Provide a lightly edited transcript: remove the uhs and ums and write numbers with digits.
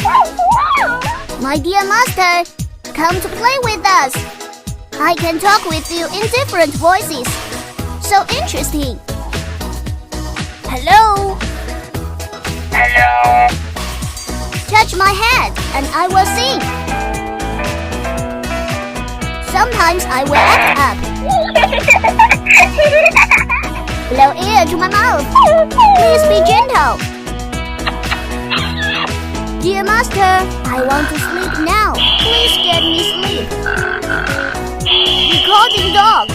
My dear master, come to play with us. I can talk with you in different voices. So interesting. Hello. Hello. Touch my head and I will sing. Sometimes I will act up. Blow air to my mouth. Please be gentle. Dear master, I want to sleep now. Please get me sleep. Recording dog.